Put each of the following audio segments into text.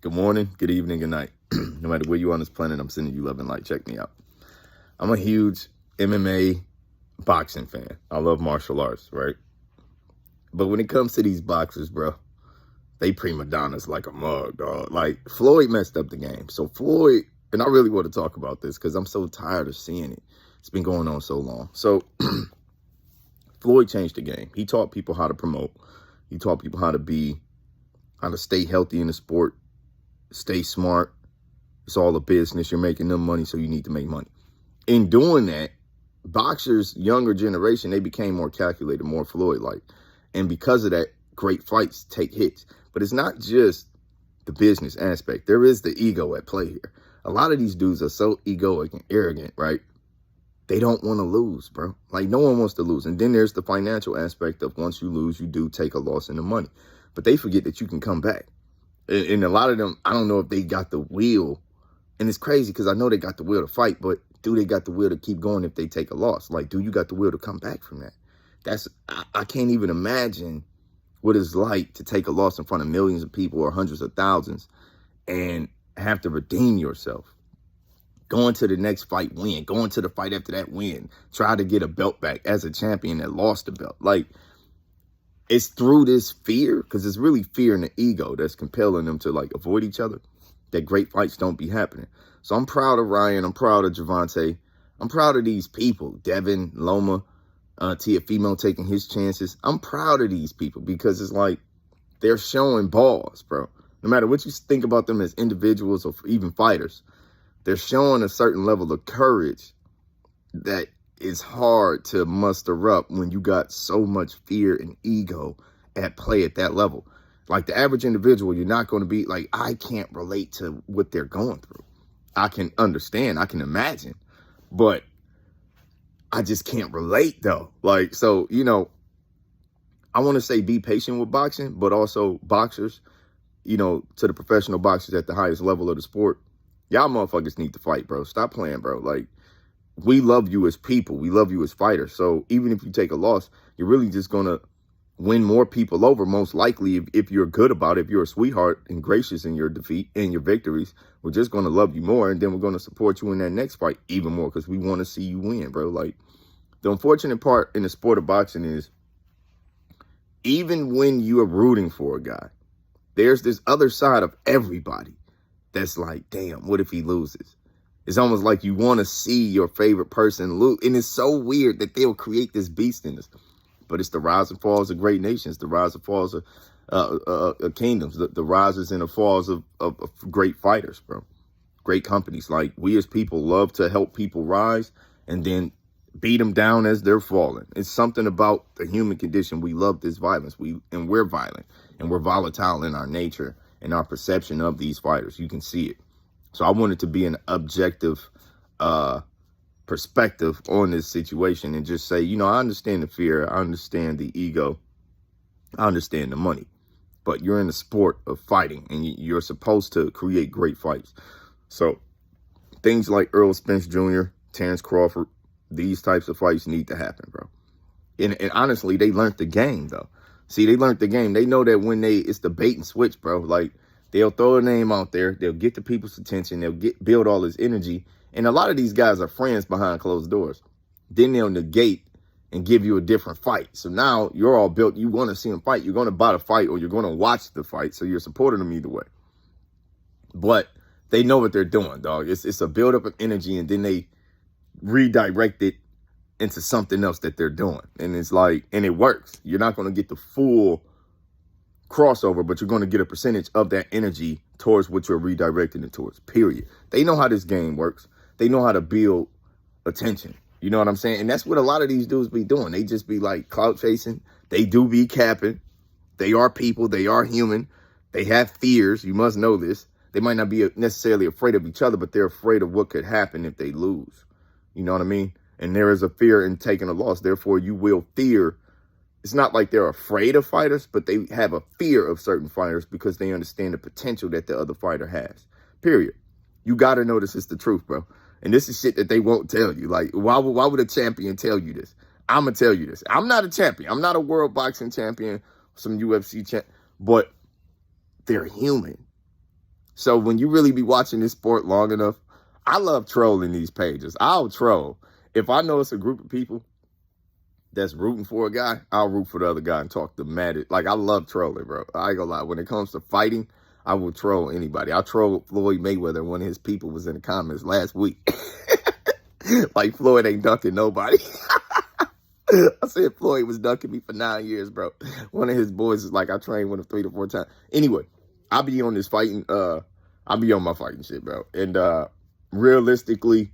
Good morning, good evening, good night. No matter where you are on this planet, I'm sending you love and light. Check me out. I'm a huge MMA boxing fan. I love martial arts, right? But when it comes to these boxers, bro, they prima donnas like a mug, dog. Like, Floyd messed up the game. So Floyd, and I really want to talk about this because I'm so tired of seeing it. It's been going on so long. So Floyd changed the game. He taught people how to promote. He taught people how to stay healthy in the sport, stay smart. It's all a business. You're making them money, so you need to make money. In doing that, boxers, younger generation, they became more calculated, more Floyd-like. And because of that, great fights take hits. But it's not just the business aspect. There is the ego at play here. A lot of these dudes are so egoic and arrogant, right? They don't want to lose, bro. Like, no one wants to lose. And then there's the financial aspect of once you lose, you do take a loss in the money. But they forget that you can come back. And a lot of them, I don't know if they got the will. And it's crazy because I know they got the will to fight, but do they got the will to keep going if they take a loss? Like, do you got the will to come back from that? I can't even imagine what it's like to take a loss in front of millions of people or hundreds of thousands and have to redeem yourself. Going to the next fight, win. Going to the fight after that, win. Try to get a belt back as a champion that lost the belt. Like, it's through this fear, because it's really fear and the ego that's compelling them to, like, avoid each other, that great fights don't be happening. So I'm proud of Ryan. I'm proud of Javante. I'm proud of these people. Devin, Loma, Tiafimo taking his chances. I'm proud of these people because it's like they're showing balls, bro. No matter what you think about them as individuals or even fighters, they're showing a certain level of courage that is hard to muster up when you got so much fear and ego at play at that level. Like, the average individual, you're not going to be like, I can't relate to what they're going through. I can understand, I can imagine, but I just can't relate though. Like, so, I want to say be patient with boxing, but also boxers, to the professional boxers at the highest level of the sport, y'all motherfuckers need to fight, bro. Stop playing, bro. Like, we love you as people. We love you as fighters. So even if you take a loss, you're really just going to win more people over, most likely, if you're good about it. If you're a sweetheart and gracious in your defeat and your victories, we're just going to love you more. And then we're going to support you in that next fight even more because we want to see you win, bro. Like, the unfortunate part in the sport of boxing is even when you are rooting for a guy, there's this other side of everybody that's like, damn, what if he loses? It's almost like you want to see your favorite person lose. And it's so weird that they'll create this beast in us. But it's the rise and falls of great nations, the rise and falls of kingdoms, the rises and the falls of great fighters, bro. Great companies. Like, we as people love to help people rise and then beat them down as they're falling. It's something about the human condition. We love this violence. We're violent and we're volatile in our nature and our perception of these fighters. You can see it. So I wanted to be an objective perspective on this situation and just say, I understand the fear. I understand the ego. I understand the money. But you're in the sport of fighting and you're supposed to create great fights. So things like Earl Spence Jr., Terrence Crawford, these types of fights need to happen, bro. And honestly, they learned the game, though. See, they learned the game. They know that when it's the bait and switch, bro. Like, they'll throw a name out there. They'll get the people's attention. They'll build all this energy. And a lot of these guys are friends behind closed doors. Then they'll negate and give you a different fight. So now you're all built. You want to see them fight. You're going to buy the fight or you're going to watch the fight. So you're supporting them either way. But they know what they're doing, dog. It's a buildup of energy, and then they redirect it into something else that they're doing. And it's like, and it works. You're not going to get the full crossover, but you're going to get a percentage of that energy towards what you're redirecting it towards, period. They know how this game works. They know how to build attention. You know what I'm saying? And that's what a lot of these dudes be doing. They just be like clout chasing. They do be capping. They are people. They are human. They have fears. You must know this. They might not be necessarily afraid of each other, but they're afraid of what could happen if they lose. You know what I mean? And there is a fear in taking a loss. Therefore, you will fear. It's not like they're afraid of fighters, but they have a fear of certain fighters because they understand the potential that the other fighter has. Period. You got to know this is the truth, bro. And this is shit that they won't tell you. Like, why would a champion tell you this? I'm going to tell you this. I'm not a champion. I'm not a world boxing champion, some UFC champ, but they're human. So when you really be watching this sport long enough, I love trolling these pages. I'll troll. If I know it's a group of people that's rooting for a guy, I'll root for the other guy and talk to mad. Like, I love trolling, bro. I ain't gonna lie. When it comes to fighting, I will troll anybody. I trolled Floyd Mayweather. One of his people was in the comments last week. Like, Floyd ain't dunking nobody. I said Floyd was dunking me for 9 years, bro. One of his boys is like, I trained with him 3 to 4 times. Anyway, I'll be on this fighting. I'll be on my fighting shit, bro. And realistically,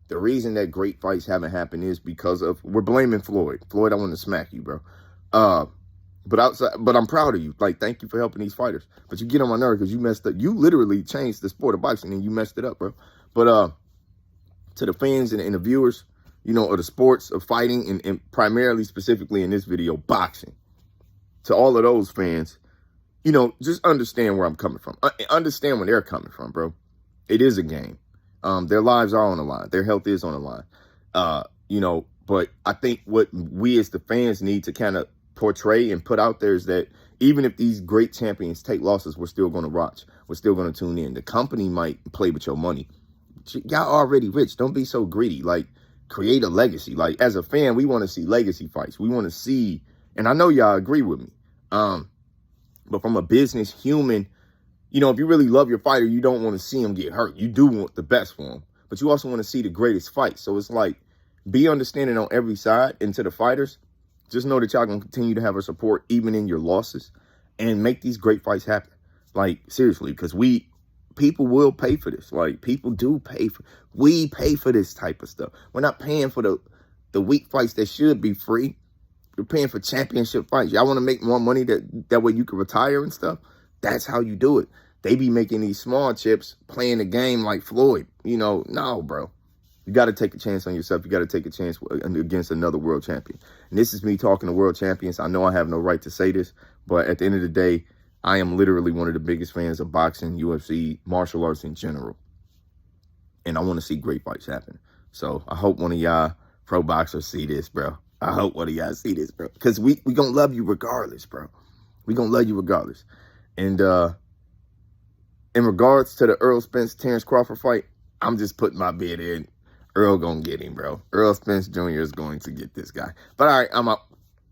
the reason that great fights haven't happened is because of, we're blaming Floyd. Floyd, I want to smack you, bro. But I'm proud of you. Like, thank you for helping these fighters. But you get on my nerve because you messed up. You literally changed the sport of boxing and you messed it up, bro. But to the fans and the viewers, you know, of the sports of fighting and primarily, specifically in this video, boxing. To all of those fans, you know, just understand where I'm coming from. Understand where they're coming from, bro. It is a game. Their lives are on the line. Their health is on the line. You know, but I think what we as the fans need to kind of portray and put out there is that even if these great champions take losses, we're still going to watch. We're still going to tune in. The company might play with your money. Y'all already rich. Don't be so greedy. Like, create a legacy. Like, as a fan, we want to see legacy fights. We want to see, and I know y'all agree with me. But from a business human, you know, if you really love your fighter, you don't want to see him get hurt. You do want the best for him, but you also want to see the greatest fight. So it's like, be understanding on every side. And to the fighters, just know that y'all going to continue to have our support, even in your losses, and make these great fights happen. Like, seriously, because people will pay for this. Like, people do pay for, we pay for this type of stuff. We're not paying for the weak fights that should be free. You're paying for championship fights. Y'all want to make more money that way you can retire and stuff? That's how you do it. They be making these small chips playing the game like Floyd. You know, no, bro. You got to take a chance on yourself. You got to take a chance against another world champion. And this is me talking to world champions. I know I have no right to say this, but at the end of the day, I am literally one of the biggest fans of boxing, UFC, martial arts in general. And I want to see great fights happen. So I hope one of y'all pro boxers see this, bro. I hope one of y'all see this, bro. Because we going to love you regardless, bro. We going to love you regardless. And in regards to the Errol Spence-Terrence Crawford fight, I'm just putting my bid in. Earl going to get him, bro. Errol Spence Jr. is going to get this guy. But all right, I'm out.